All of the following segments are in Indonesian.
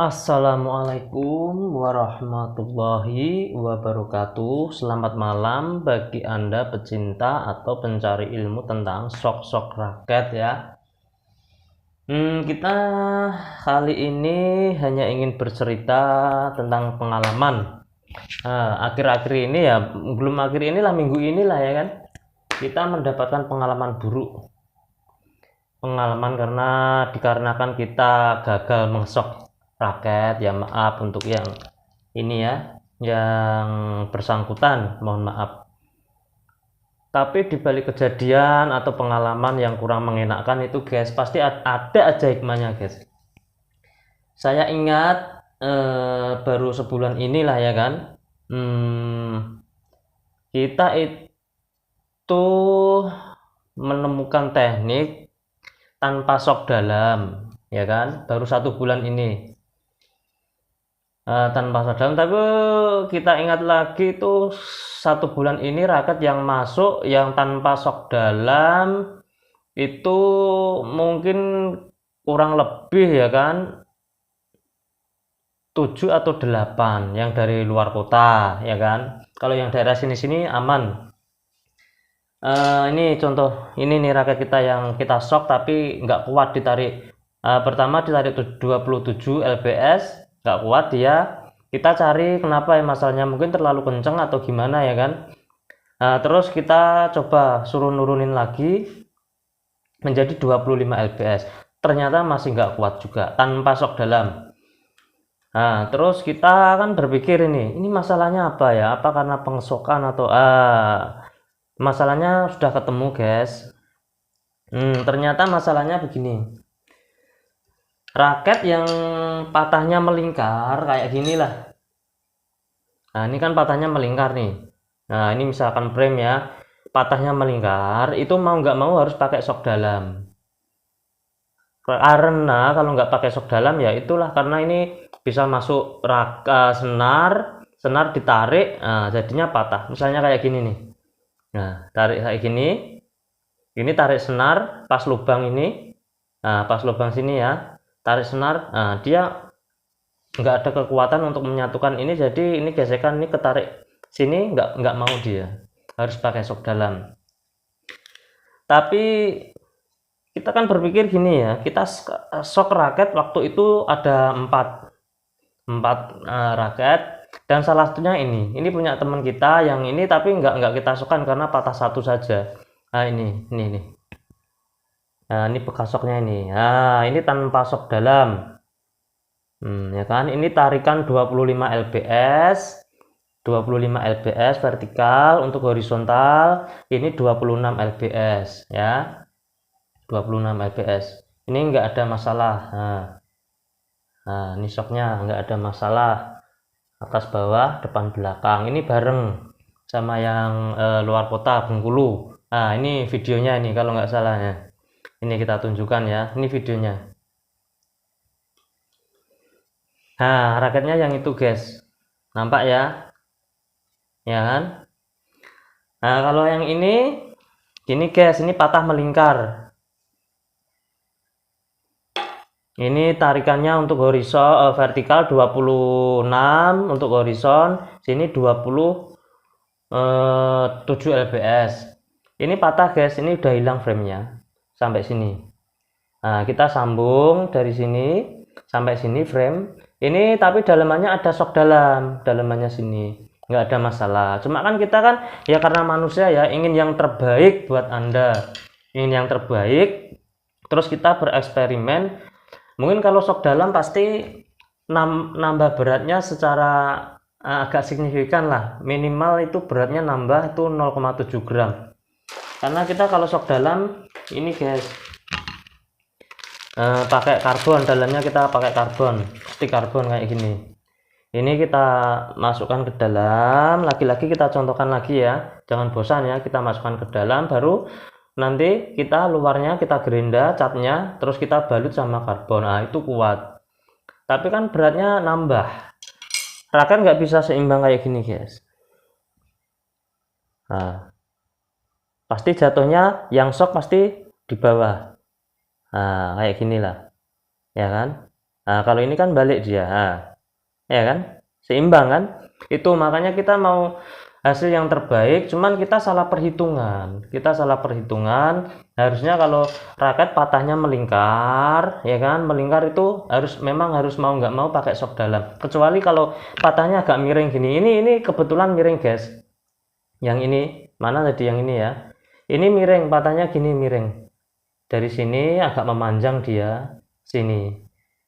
Assalamualaikum warahmatullahi wabarakatuh. Selamat malam bagi Anda pecinta atau pencari ilmu tentang sok-sok raket ya. Kita kali ini hanya ingin bercerita tentang pengalaman. Akhir-akhir ini ya, belum akhir inilah, minggu inilah ya kan. Kita mendapatkan pengalaman buruk. Pengalaman dikarenakan kita gagal mengsok raket ya, maaf untuk yang ini ya, yang bersangkutan, mohon maaf. Tapi dibalik kejadian atau pengalaman yang kurang mengenakkan itu guys, pasti ada aja hikmahnya guys. Saya ingat baru sebulan inilah ya kan, kita itu menemukan teknik tanpa sok dalam ya kan, baru 1 bulan ini. Tanpa sok dalam, tapi kita ingat lagi itu 1 bulan ini raket yang masuk yang tanpa sok dalam itu mungkin kurang lebih ya kan 7 atau 8 yang dari luar kota ya kan. Kalau yang daerah sini-sini aman. Ini contoh, ini nih raket kita yang kita sok tapi nggak kuat ditarik. Pertama ditarik 27 lbs, nggak kuat dia. Kita cari kenapa ya masalahnya, mungkin terlalu kenceng atau gimana ya kan. Terus kita coba suruh nurunin lagi menjadi 25 lbs, ternyata masih nggak kuat juga tanpa sok dalam. Terus kita kan berpikir ini masalahnya apa ya, apa karena pengsokan atau masalahnya sudah ketemu guys. Ternyata masalahnya begini, raket yang patahnya melingkar kayak gini lah. Ini kan patahnya melingkar nih. Ini misalkan frame ya, patahnya melingkar, itu mau nggak mau harus pakai sok dalam. Karena kalau nggak pakai sok dalam ya itulah, karena ini bisa masuk senar ditarik, jadinya patah. Misalnya kayak gini nih. Tarik kayak gini, ini tarik senar pas lubang ini, pas lubang sini ya, tarik senar, dia nggak ada kekuatan untuk menyatukan ini, jadi ini gesekan ini ketarik sini, nggak mau, dia harus pakai sok dalam. Tapi kita kan berpikir gini ya, kita sok raket waktu itu ada 4 raket, dan salah satunya ini punya teman kita yang ini, tapi nggak kita sokkan karena patah satu saja. Ini ini bekas soknya ini. Ini tanpa sok dalam, ya kan. Ini tarikan 25 lbs, 25 lbs vertikal, untuk horizontal ini 26 lbs ya, 26 lbs. Ini enggak ada masalah. Ini soknya enggak ada masalah, atas bawah depan belakang. Ini bareng sama yang luar kota Bengkulu. Ini videonya ini kalau nggak salah ya. Ini kita tunjukkan ya, ini videonya. Raketnya yang itu guys, nampak ya, ya kan. Kalau yang ini gini guys, ini patah melingkar. Ini tarikannya untuk horizon vertikal 26, untuk horizon sini 27 lbs. Ini patah guys, ini udah hilang framenya sampai sini. Kita sambung dari sini sampai sini frame ini, tapi dalamannya ada sok dalam, dalamannya sini nggak ada masalah. Cuma kan kita kan ya karena manusia ya, ingin yang terbaik buat Anda, ingin yang terbaik, terus kita bereksperimen. Mungkin kalau sok dalam pasti nambah beratnya secara agak signifikan lah, minimal itu beratnya nambah itu 0,7 gram. Karena kita kalau sok dalam ini guys, pakai karbon, dalamnya kita pakai karbon, stik karbon kayak gini. Ini kita masukkan ke dalam, lagi-lagi kita contohkan lagi ya, jangan bosan ya, kita masukkan ke dalam, baru nanti kita luarnya kita gerinda catnya, terus kita balut sama karbon. Itu kuat, tapi kan beratnya nambah, raket nggak bisa seimbang kayak gini guys. Pasti jatuhnya yang sok pasti di bawah. Kayak gini lah ya kan. Nah, kalau ini kan balik dia, ya kan? Seimbang kan? Itu makanya kita mau hasil yang terbaik, cuman kita salah perhitungan. Kita salah perhitungan. Harusnya kalau raket patahnya melingkar, ya kan? Melingkar itu memang harus mau nggak mau pakai sok dalam. Kecuali kalau patahnya agak miring gini. Ini kebetulan miring, guys. Yang ini mana tadi yang ini ya? Ini miring, patahnya gini miring. Dari sini agak memanjang dia sini.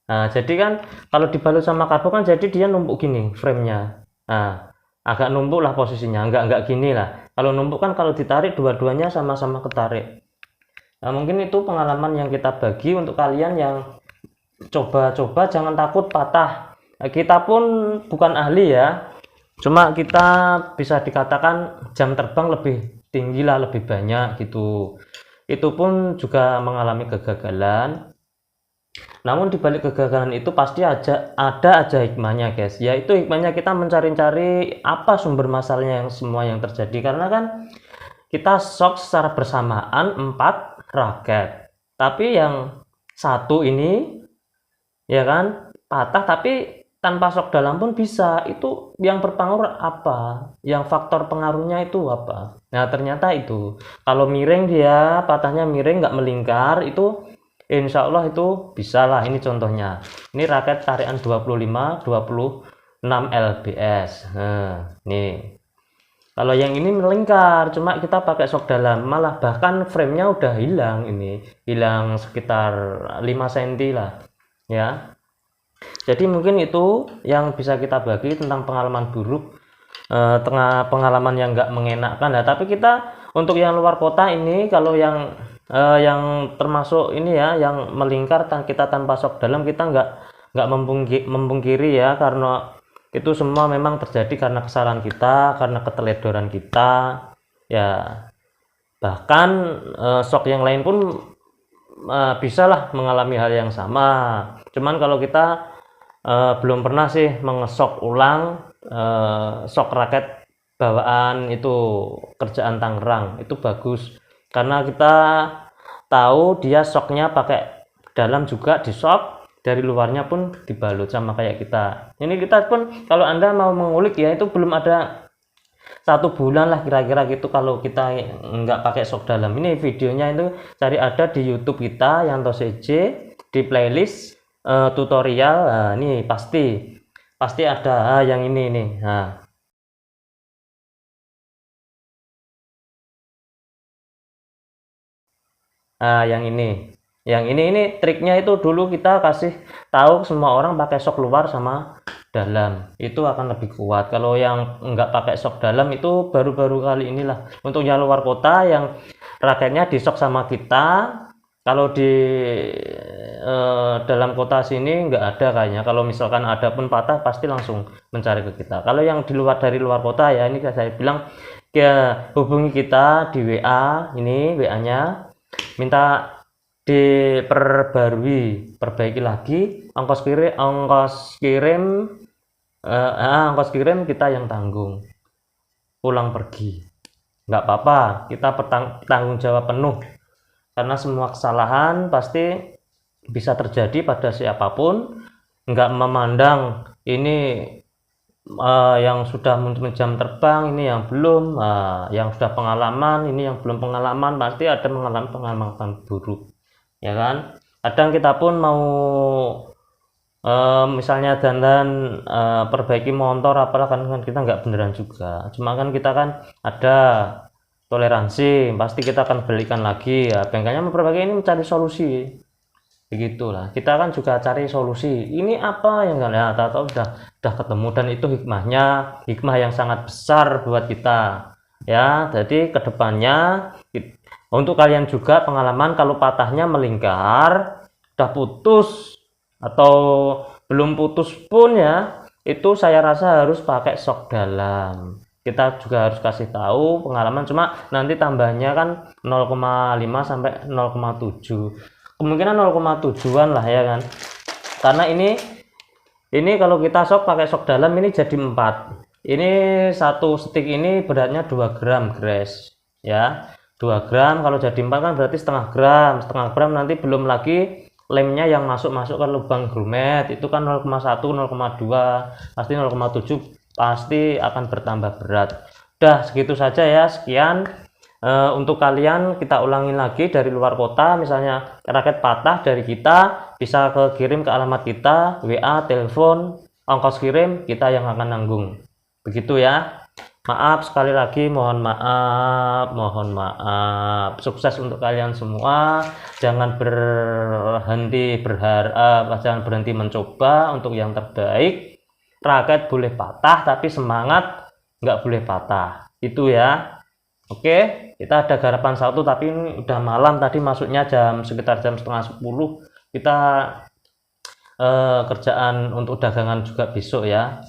Nah, jadi kan kalau dibalut sama karbo kan jadi dia numpuk gini framenya. Nah, agak numpuk lah posisinya, enggak gini lah. Kalau numpuk kan kalau ditarik dua-duanya sama-sama ketarik. Nah, mungkin itu pengalaman yang kita bagi untuk kalian yang coba-coba, jangan takut patah. Nah, kita pun bukan ahli ya, cuma kita bisa dikatakan jam terbang lebih tinggi lah, lebih banyak gitu. Itu pun juga mengalami kegagalan. Namun dibalik kegagalan itu pasti ada aja hikmahnya, guys. Yaitu hikmahnya kita mencari-cari apa sumber masalahnya yang semua yang terjadi, karena kan kita shock secara bersamaan 4 raket. Tapi yang satu ini ya kan patah, tapi tanpa shock dalam pun bisa. Itu yang berpengaruh apa? Yang faktor pengaruhnya itu apa? Nah, ternyata itu kalau miring, dia patahnya miring nggak melingkar, itu insya Allah itu bisa lah. Ini contohnya, ini raket tarikan 25 26 lbs. Nah, nih kalau yang ini melingkar, cuma kita pakai sok dalam, malah bahkan framenya udah hilang, ini hilang sekitar 5 cm lah ya. Jadi mungkin itu yang bisa kita bagi tentang pengalaman buruk, tengah pengalaman yang nggak mengenakkan. Nah, tapi kita untuk yang luar kota ini, kalau yang termasuk ini ya, yang melingkar kita tanpa sok dalam, kita nggak membungkiri ya, karena itu semua memang terjadi karena kesalahan kita, karena keteledoran kita ya. Bahkan sok yang lain pun bisalah mengalami hal yang sama. Cuman kalau kita belum pernah sih mengesok ulang sok raket bawaan itu kerjaan Tangerang, itu bagus karena kita tahu dia soknya pakai dalam juga di sok, dari luarnya pun dibalut sama kayak kita. Ini kita pun kalau Anda mau mengulik ya, itu belum ada 1 bulan lah kira-kira gitu kalau kita nggak pakai sok dalam. Ini videonya itu cari ada di YouTube kita yang CJ, di playlist tutorial. Nah, ini pasti ada yang ini nih. Nah, yang ini triknya itu dulu kita kasih tahu semua orang pakai sok luar sama dalam, itu akan lebih kuat. Kalau yang nggak pakai sok dalam itu baru-baru kali inilah. Untuk yang luar kota yang raketnya di sok sama kita, kalau di dalam kota sini nggak ada kayaknya. Kalau misalkan ada pun patah pasti langsung mencari ke kita. Kalau yang dari luar kota ya, ini saya bilang ya hubungi kita di WA, ini WA-nya minta perbaiki lagi. ongkos kirim kita yang tanggung, pulang pergi nggak apa-apa, kita tanggung jawab penuh, karena semua kesalahan pasti bisa terjadi pada siapapun, nggak memandang ini yang sudah jam terbang, ini yang belum, yang sudah pengalaman, ini yang belum pengalaman, pasti ada mengalami pengalaman buruk ya kan. Kadang kita pun mau misalnya dandan perbaiki motor apalah, kan kita nggak beneran juga, cuma kan kita kan ada toleransi, pasti kita akan belikan lagi ya. Bengkelnya memperbaiki, ini mencari solusi, begitulah. Kita kan juga cari solusi, ini apa yang nggak lihat, atau udah ketemu, dan itu hikmah yang sangat besar buat kita ya. Jadi kedepannya untuk kalian juga pengalaman, kalau patahnya melingkar, udah putus atau belum putus pun ya, itu saya rasa harus pakai sok dalam. Kita juga harus kasih tahu pengalaman, cuma nanti tambahnya kan 0,5 sampai 0,7, kemungkinan 0,7an lah ya kan. Karena ini kalau kita sok pakai sok dalam ini jadi 4. Ini satu stick ini beratnya 2 gram guys ya. 2 gram kalau jadi 4 kan berarti setengah gram nanti belum lagi lemnya yang masuk ke lubang grommet itu kan 0,1 0,2 pasti 0,7 pasti akan bertambah berat. Udah segitu saja ya, sekian. Untuk kalian kita ulangin lagi dari luar kota, misalnya raket patah dari kita bisa kirim ke alamat kita, WA, telepon, ongkos kirim kita yang akan nanggung, begitu ya. Maaf sekali lagi, mohon maaf. Sukses untuk kalian semua. Jangan berhenti berharap, jangan berhenti mencoba untuk yang terbaik. Raket boleh patah, tapi semangat nggak boleh patah. Itu ya. Oke, kita ada garapan satu, tapi ini udah malam. Tadi masuknya sekitar jam setengah 10. Kita kerjaan untuk dagangan juga besok ya.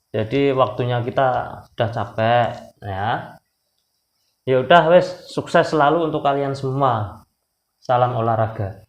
Jadi waktunya kita udah capek ya. Ya udah wes, sukses selalu untuk kalian semua. Salam olahraga.